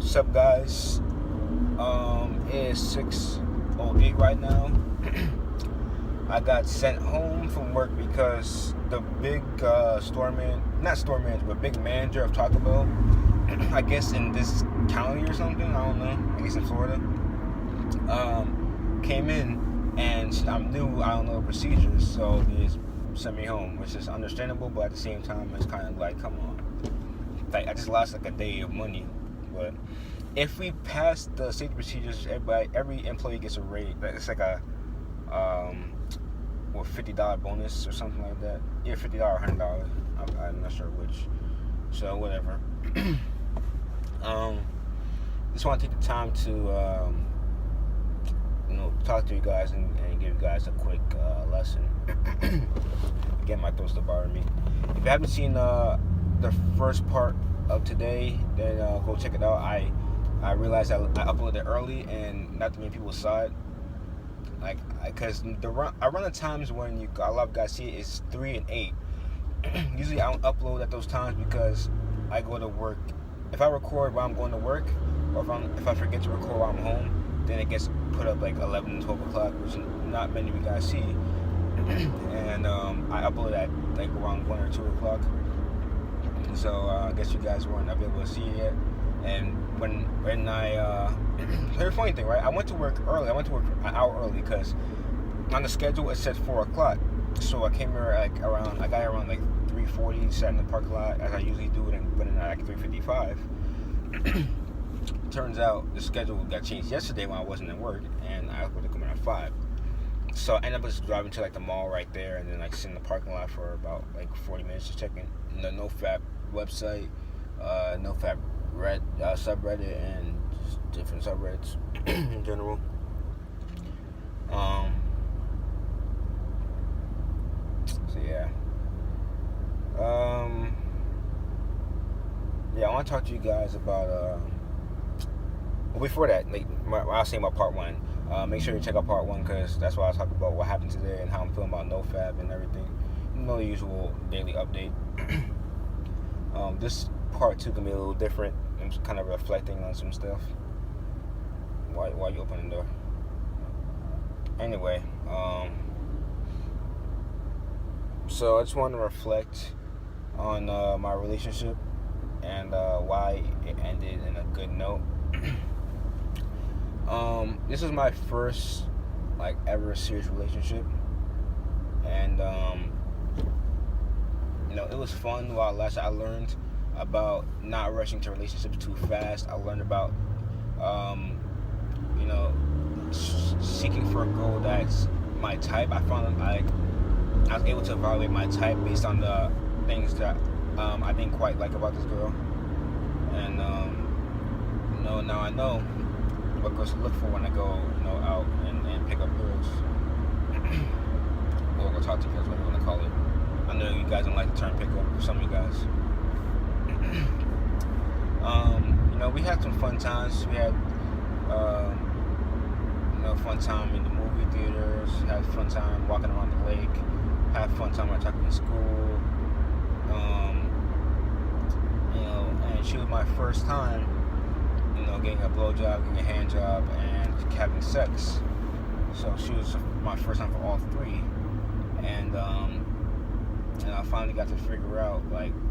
What's up, guys? It is 6:08 right now. I got sent home from work because the big big manager of Taco Bell, I guess in this county or something, I don't know, I guess in Florida, came in and I'm new, I don't know the procedures, so they just sent me home, which is understandable, but at the same time, it's kind of like, come on. Like, I just lost like a day of money, but if we pass the safety procedures, every employee gets a raise. It's like a $50 bonus or something like that. Yeah, $50 or $100. I'm not sure which. So whatever. Just want to take the time to talk to you guys and give you guys a quick lesson. Again, my throat's still bothering me. If you haven't seen the first part of today, then go check it out. I realized I uploaded it early and not too many people saw it. Because around the times when a lot of guys see it is 3 and 8. Usually I don't upload at those times because I go to work. If I record while I'm going to work, or if I forget to record while I'm home, then it gets put up like 11 and 12 o'clock, which not many of you guys see. And I upload at like around 1 or 2 o'clock. So I guess you guys weren't able to see it yet. And when I here's the funny thing, right? I went to work early. I went to work an hour early because on the schedule it said 4 o'clock. So I came here I got here around like 3:40, sat in the parking lot as I usually do, and went in at like 3:55. Turns out the schedule got changed yesterday when I wasn't at work, and I was supposed to come in at 5. So I ended up just driving to like the mall right there, and then like sitting in the parking lot for about like 40 minutes just checking the NoFap website, NoFap subreddit, and just different subreddits in general. So yeah. I want to talk to you guys about well, before that, like I was saying about part 1. Make sure you check out part 1 because that's why I talk about what happened today and how I'm feeling about NoFap and everything. The usual daily update. This part 2 can be a little different. I'm just kind of reflecting on some stuff. Why you open the door? Anyway, so I just want to reflect on my relationship and why it ended in a good note. This is my first ever serious relationship, and it was fun while it lasted. I learned about not rushing to relationships too fast. I learned about seeking for a girl that's my type. I found I was able to evaluate my type based on the things that I didn't quite like about this girl, and now I know what girls to look for when I go out and pick up girls or go talk to girls, whatever you want to call it. I know you guys don't like the term pickup for some of you guys. We had some fun times. We had fun time in the movie theaters, had fun time walking around the lake, had fun time at talking to school. And she was my first time, getting a blowjob, getting a hand job, and having sex. So she was my first time for all 3. And I finally got to figure out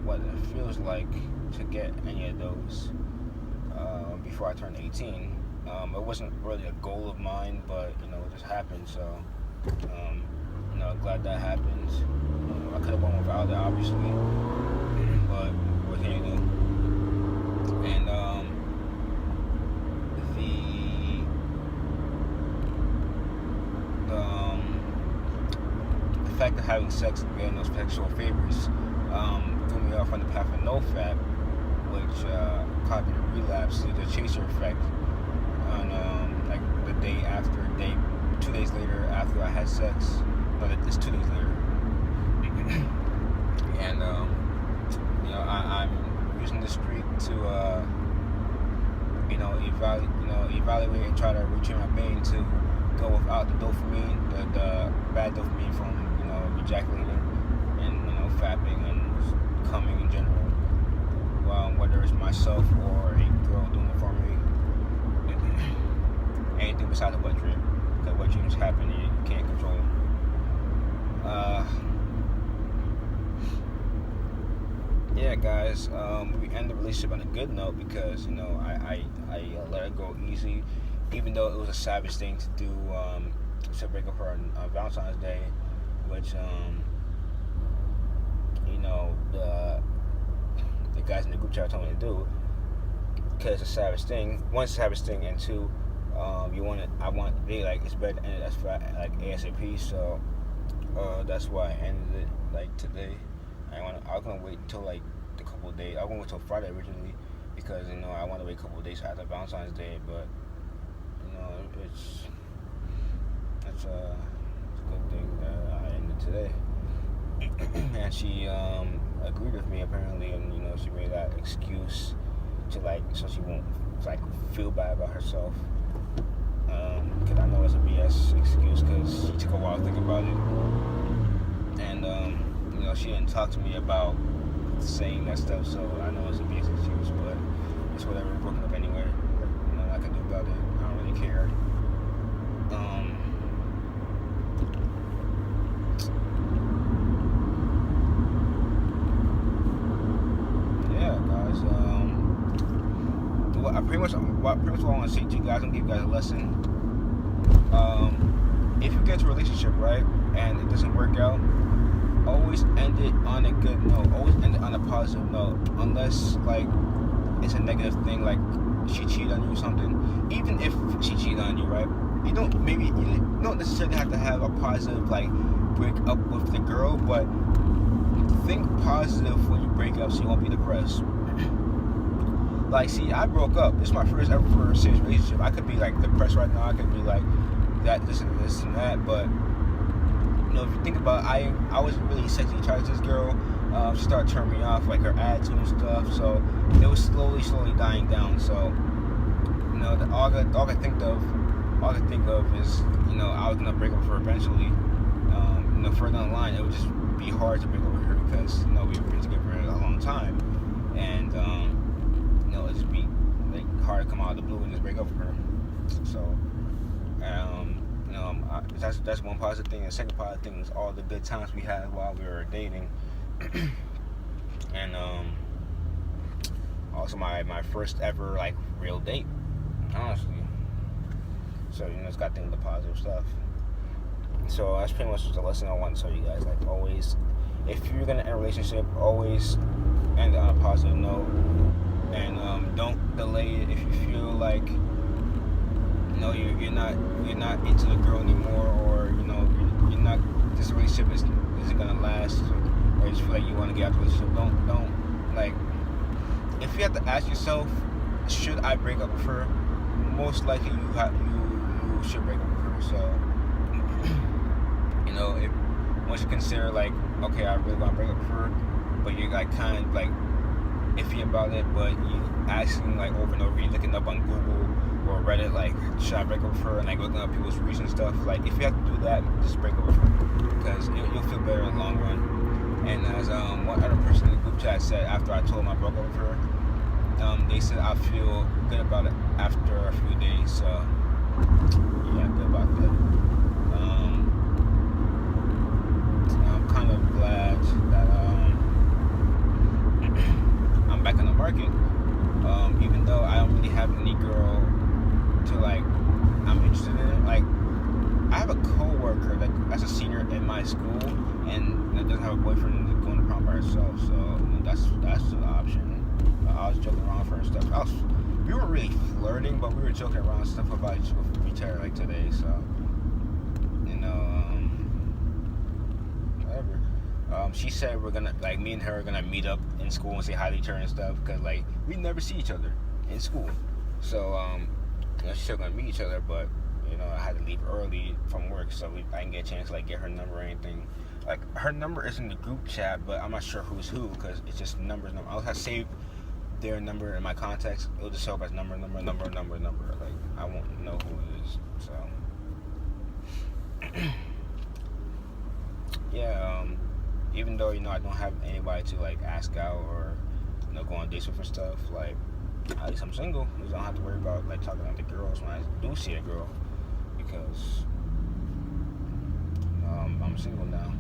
what it feels like to get any of those before I turned 18. It wasn't really a goal of mine, but it just happened. So glad that happened. I could have went without it, obviously, but what can you do? And the fact of having sex and getting those sexual favors threw me off on the path of NoFap, which caused me to relapse to the chaser effect on the day after, 2 days later after I had sex. No, it's 2 days later. And I'm using the streak to evaluate and try to retrain my brain to go without the dopamine, the bad dopamine from ejaculating and fapping and coming in general. Whether it's myself or a girl doing it for me besides a wet dream, because wet dreams happen and you can't control them. Yeah, guys, we end the relationship on a good note because I let it go easy, even though it was a savage thing to do, to break up her on Valentine's Day, which the guys in the group chat told me to do, because it's a savage thing. One, it's a savage thing, and two, it's better to end it like ASAP. So that's why I ended it like today. I was gonna wait until like a couple of days. I was gonna wait till Friday originally because I want to wait a couple of days after Valentine's Day, but it's a good thing that I ended today. And she agreed with me apparently, and she made that excuse to so she won't feel bad about herself. Because I know it's a BS excuse because she took a while to think about it, and she didn't talk to me about saying that stuff, so I know it's a BS excuse, but it's whatever. We're broken up anyway. Nothing I can do about it. I don't really care. Pretty much what I want to say to you guys, I'm gonna give you guys a lesson. If you get into a relationship, right, and it doesn't work out, always end it on a good note. Always end it on a positive note, unless it's a negative thing, like she cheated on you or something. Even if she cheated on you, right, you don't necessarily have to have a positive break up with the girl, but think positive when you break up so you won't be depressed. See, I broke up. This is my first ever serious relationship. I could be depressed right now. I could be that, this and that. But if you think about it, I was really sexually attracted to this girl. She started turning me off, her attitude and stuff. So it was slowly dying down. So all I think of is I was gonna break up with her eventually. Further down the line, it would just be hard to break up with her because we've been together for a long time, and it'd just be hard to come out of the blue and just break up with her. So that's one positive thing. And the second positive thing is all the good times we had while we were dating, and also my first ever real date, honestly. So it's got things, the positive stuff. So that's pretty much the lesson I want to tell you guys. Always, if you're gonna end a relationship, always end it on a positive note, and don't delay it if you feel you're not into the girl anymore, or you're not, this relationship isn't gonna last, or you just feel you want to get out of the relationship. Don't if you have to ask yourself, should I break up with her? Most likely you should break up with her. So if once you consider okay, I really want to break up with her, but you're kind of iffy about it, but you asking over and over, you're looking up on Google or Reddit should I break up with her, and looking up people's reasons and stuff. If you have to do that, just break up with her, because you'll feel better in the long run. And as one other person in the group chat said after I told them I broke up with her, they said I feel good about it after a few days. So yeah, good about that. I'm kind of glad that I'm back on the market, even though I don't really have any girl to I'm interested in it. I have a co-worker that's a senior in my school and that doesn't have a boyfriend and going to prom by herself, so that's an option. I was joking around with her and stuff. We weren't really flirting, but we were joking around and stuff about each other today, so whatever. She said we're gonna me and her are gonna meet up in school and say hi to each other and stuff, because we never see each other in school. So she's still gonna meet each other, but I had to leave early from work, so I didn't get a chance to get her number or anything. Her number is in the group chat, but I'm not sure who's who because it's just numbers. I'll have saved their number in my contacts. It'll just show up as number. I won't know who it is. So yeah. Even though I don't have anybody to ask out or go on dates with and stuff, at least I'm single. I don't have to worry about talking to the girls when I do see a girl. because I'm single now.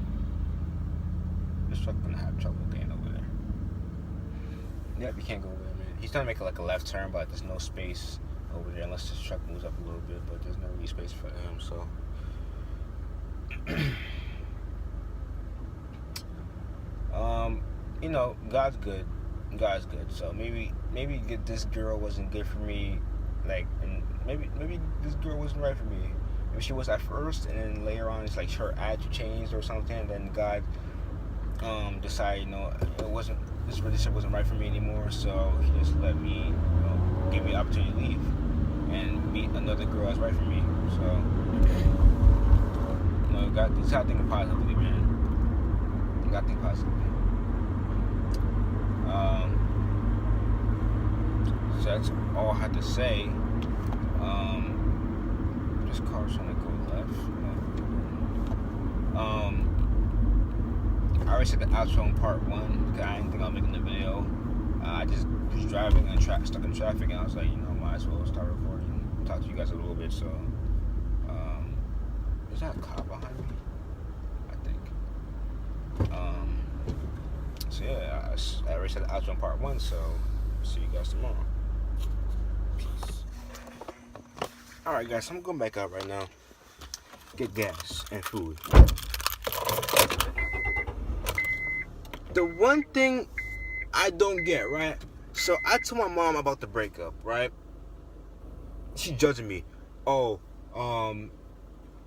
This truck gonna have trouble getting over there. Yep, you can't go over there, man. He's trying to make like a left turn, but there's no space over there unless this truck moves up a little bit. But there's no really space for him, so. You know, God's good. God's good. So maybe this girl wasn't good for me, like, and maybe this girl wasn't right for me. Maybe she was at first, and then later on, it's like her attitude changed or something. And then God decided, you know, this relationship wasn't right for me anymore. So He just let me, you know, give me the opportunity to leave and meet another girl that's right for me. So, you know, God, just gotta think positively, man. You gotta think positively. So that's all I had to say. This car's trying to go left. I already said the outro in part 1 because I didn't think I was making the video. I just was driving and stuck in traffic, and I was like, you know, might as well start recording, talk to you guys a little bit. So, is that a car behind me? I think. So yeah, I already said the outro in part 1. So, see you guys tomorrow. Peace. Alright guys, so I'm going back out right now. Get gas and food. The one thing I don't get, right? So I told my mom about the breakup, right? She judging me. You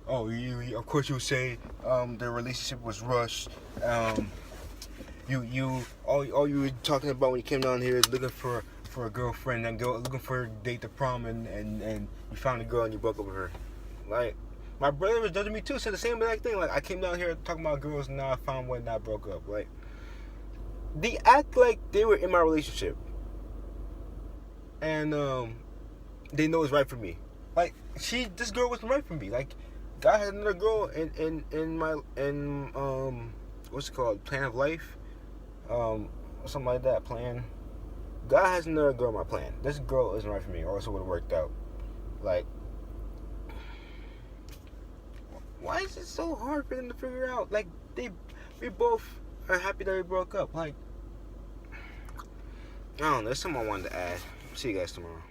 of course you say the relationship was rushed. All you were talking about when you came down here is looking for a girlfriend and looking for a date to prom, and you found a girl and you broke up with her. Like, my brother was judging me too, said the same exact thing. Like, I came down here talking about girls and now I found one and I broke up. Like, they act like they were in my relationship and they know it's right for me. Like, this girl wasn't right for me. Like, God had another girl in my what's it called, plan of life, something like that, plan. God has another girl in my plan. This girl isn't right for me, or else it would have worked out. Like, why is it so hard for them to figure out? Like, we both are happy that we broke up. Like, I don't know. There's something I wanted to add. See you guys tomorrow.